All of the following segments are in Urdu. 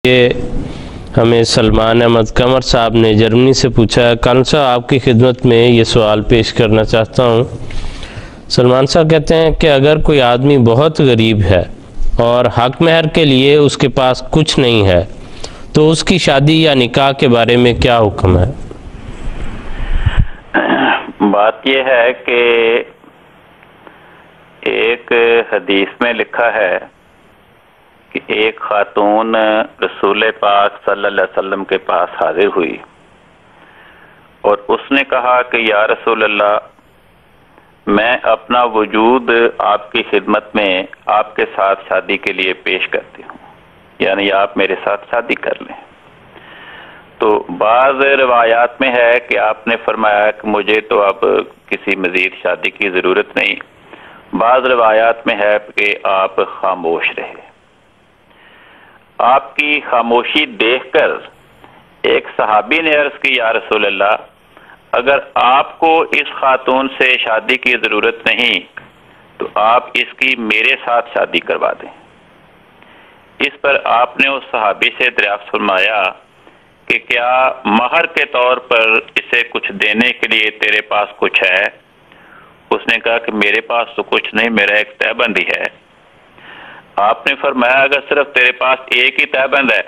یہ ہمیں سلمان احمد قمر صاحب نے جرمنی سے پوچھا ہے۔ کالم صاحب آپ کی خدمت میں یہ سوال پیش کرنا چاہتا ہوں۔ سلمان صاحب کہتے ہیں کہ اگر کوئی آدمی بہت غریب ہے اور حق مہر کے لیے اس کے پاس کچھ نہیں ہے تو اس کی شادی یا نکاح کے بارے میں کیا حکم ہے؟ بات یہ ہے کہ ایک حدیث میں لکھا ہے کہ ایک خاتون رسول پاک صلی اللہ علیہ وسلم کے پاس حاضر ہوئی اور اس نے کہا کہ یا رسول اللہ، میں اپنا وجود آپ کی خدمت میں آپ کے ساتھ شادی کے لیے پیش کرتی ہوں، یعنی آپ میرے ساتھ شادی کر لیں۔ تو بعض روایات میں ہے کہ آپ نے فرمایا کہ مجھے تو اب کسی مزید شادی کی ضرورت نہیں۔ بعض روایات میں ہے کہ آپ خاموش رہے۔ آپ کی خاموشی دیکھ کر ایک صحابی نے عرض کی، یا رسول اللہ، اگر آپ کو اس خاتون سے شادی کی ضرورت نہیں تو آپ اس کی میرے ساتھ شادی کروا دیں۔ اس پر آپ نے اس صحابی سے دریافت فرمایا کہ کیا مہر کے طور پر اسے کچھ دینے کے لیے تیرے پاس کچھ ہے؟ اس نے کہا کہ میرے پاس تو کچھ نہیں، میرا ایک تہبند ہی ہے۔ آپ نے فرمایا اگر صرف تیرے پاس ایک ہی تہبند ہے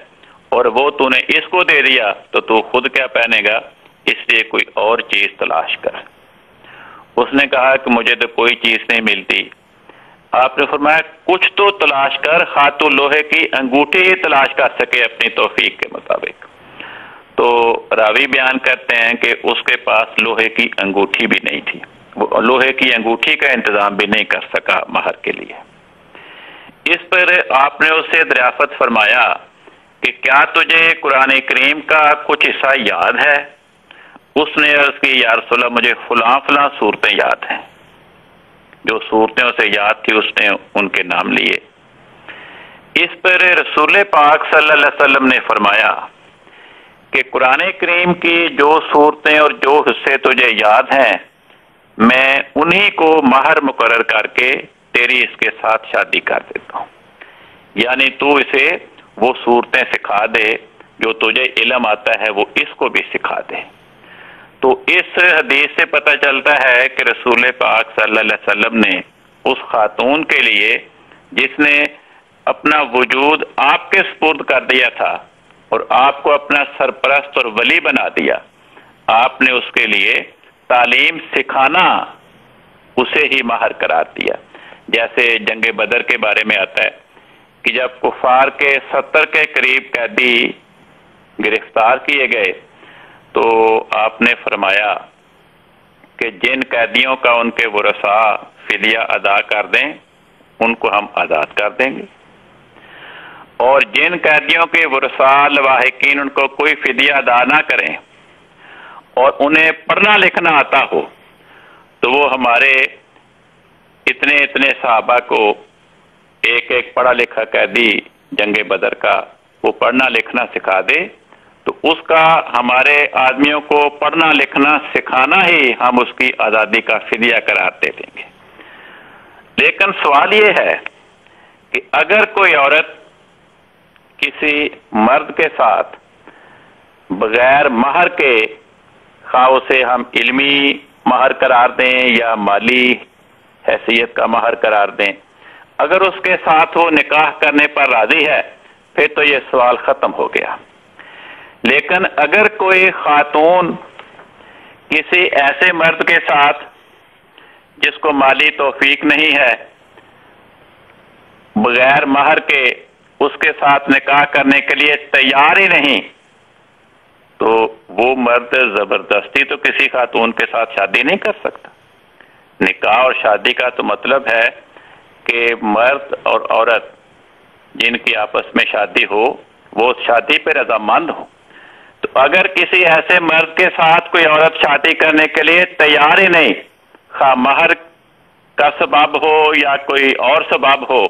اور وہ تو نے اس کو دے دیا تو تو خود کیا پہنے گا، اس لیے کوئی اور چیز تلاش کر۔ اس نے کہا کہ مجھے تو کوئی چیز نہیں ملتی۔ آپ نے فرمایا کچھ تو تلاش کر، خاتو لوہے کی انگوٹھی ہی تلاش کر سکے اپنی توفیق کے مطابق۔ تو راوی بیان کرتے ہیں کہ اس کے پاس لوہے کی انگوٹھی بھی نہیں تھی، وہ لوہے کی انگوٹھی کا انتظام بھی نہیں کر سکا مہر کے لیے۔ اس پر آپ نے اس سے دریافت فرمایا کہ کیا تجھے قرآن کریم کا کچھ حصہ یاد ہے؟ اس نے عرض کی، یا رسول اللہ، مجھے فلاں فلاں صورتیں یاد ہیں۔ جو صورتیں اسے یاد تھی اس نے ان کے نام لیے۔ اس پر رسول پاک صلی اللہ علیہ وسلم نے فرمایا کہ قرآن کریم کی جو صورتیں اور جو حصے تجھے یاد ہیں، میں انہی کو مہر مقرر کر کے تیری اس کے ساتھ شادی کر دیتا ہوں، یعنی تو اسے وہ صورتیں سکھا دے جو تجھے علم آتا ہے، وہ اس کو بھی سکھا دے۔ تو اس حدیث سے پتہ چلتا ہے کہ رسول پاک صلی اللہ علیہ وسلم نے اس خاتون کے لیے جس نے اپنا وجود آپ کے سپرد کر دیا تھا اور آپ کو اپنا سرپرست اور ولی بنا دیا، آپ نے اس کے لیے تعلیم سکھانا اسے ہی مہر قرار دیا۔ جیسے جنگ بدر کے بارے میں آتا ہے کہ جب کفار کے 70 کے قریب قیدی گرفتار کیے گئے تو آپ نے فرمایا کہ جن قیدیوں کا ان کے ورثاء فدیہ ادا کر دیں ان کو ہم آزاد کر دیں گے، اور جن قیدیوں کے ورثاء لواحقین ان کو کوئی فدیہ ادا نہ کریں اور انہیں پڑھنا لکھنا آتا ہو تو وہ ہمارے اتنے صحابہ کو ایک ایک پڑھا لکھا قیدی جنگ بدر کا وہ پڑھنا لکھنا سکھا دے، تو اس کا ہمارے آدمیوں کو پڑھنا لکھنا سکھانا ہی ہم اس کی آزادی کا فدیہ قرار دے دیں گے۔ لیکن سوال یہ ہے کہ اگر کوئی عورت کسی مرد کے ساتھ بغیر مہر کے، خواہ اسے ہم علمی مہر قرار دیں یا مالی حیثیت کا مہر قرار دیں، اگر اس کے ساتھ وہ نکاح کرنے پر راضی ہے پھر تو یہ سوال ختم ہو گیا۔ لیکن اگر کوئی خاتون کسی ایسے مرد کے ساتھ جس کو مالی توفیق نہیں ہے بغیر مہر کے اس کے ساتھ نکاح کرنے کے لیے تیار ہی نہیں، تو وہ مرد زبردستی تو کسی خاتون کے ساتھ شادی نہیں کر سکتا۔ نکاح اور شادی کا تو مطلب ہے کہ مرد اور عورت جن کی آپس میں شادی ہو وہ شادی پہ رضامند ہو۔ تو اگر کسی ایسے مرد کے ساتھ کوئی عورت شادی کرنے کے لیے تیار ہی نہیں، خواہ مہر کا سبب ہو یا کوئی اور سبب ہو،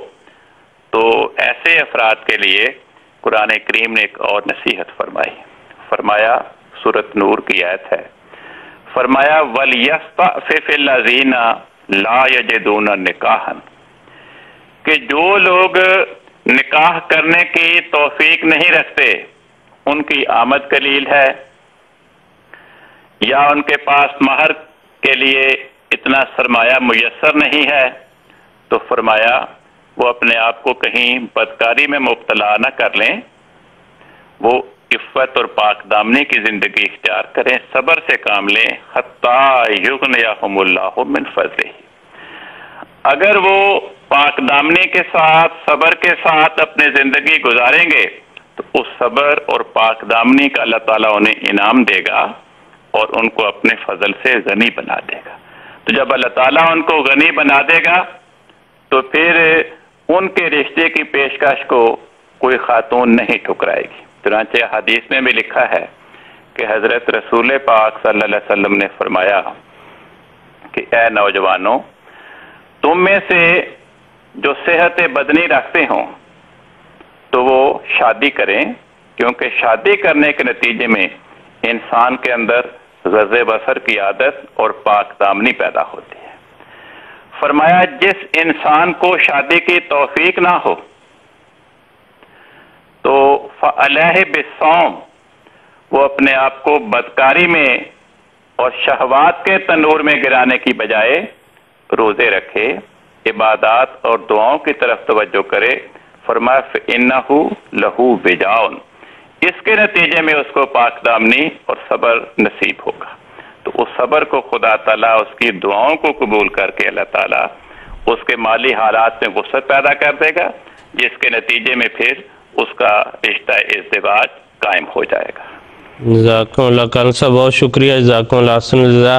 تو ایسے افراد کے لیے قرآن کریم نے ایک اور نصیحت فرمائی۔ فرمایا، سورۃ نور کی آیت ہے، فرمایا وَلْيَسْتَعْفِفِ الَّذِينَ لَا يَجِدُونَ نِكَاحًا، کہ جو لوگ نکاح کرنے کی توفیق نہیں رکھتے، ان کی آمد قلیل ہے یا ان کے پاس مہر کے لیے اتنا سرمایہ میسر نہیں ہے، تو فرمایا وہ اپنے آپ کو کہیں بدکاری میں مبتلا نہ کر لیں، وہ عفت اور پاک دامنی کی زندگی اختیار کریں، صبر سے کام لیں، حتی یغنیہم اللہ من فضلہ۔ اگر وہ پاک دامنی کے ساتھ، صبر کے ساتھ اپنی زندگی گزاریں گے تو اس صبر اور پاک دامنی کا اللہ تعالیٰ انہیں انعام دے گا اور ان کو اپنے فضل سے غنی بنا دے گا۔ تو جب اللہ تعالیٰ ان کو غنی بنا دے گا تو پھر ان کے رشتے کی پیشکش کو کوئی خاتون نہیں ٹھکرائے گی۔ چنانچہ حدیث میں بھی لکھا ہے کہ حضرت رسول پاک صلی اللہ علیہ وسلم نے فرمایا کہ اے نوجوانوں، تم میں سے جو صحت بدنی رکھتے ہوں تو وہ شادی کریں، کیونکہ شادی کرنے کے نتیجے میں انسان کے اندر غض بصر کی عادت اور پاک دامنی پیدا ہوتی ہے۔ فرمایا جس انسان کو شادی کی توفیق نہ ہو تو فعلیہ بالصوم، وہ اپنے آپ کو بدکاری میں اور شہوات کے تنور میں گرانے کی بجائے روزے رکھے، عبادات اور دعاؤں کی طرف توجہ کرے۔ فرمایا فإنہ لہو وجاؤن، اس کے نتیجے میں اس کو پاک دامنی اور صبر نصیب ہوگا۔ تو اس صبر کو خدا تعالیٰ اس کی دعاؤں کو قبول کر کے اللہ تعالیٰ اس کے مالی حالات میں وسعت پیدا کر دے گا، جس کے نتیجے میں پھر اس کا رشتہ ازدواج قائم ہو جائے گا۔ جزاکم اللہ خیر صاحب، بہت شکریہ، جزاکم اللہ، احسن الجزا۔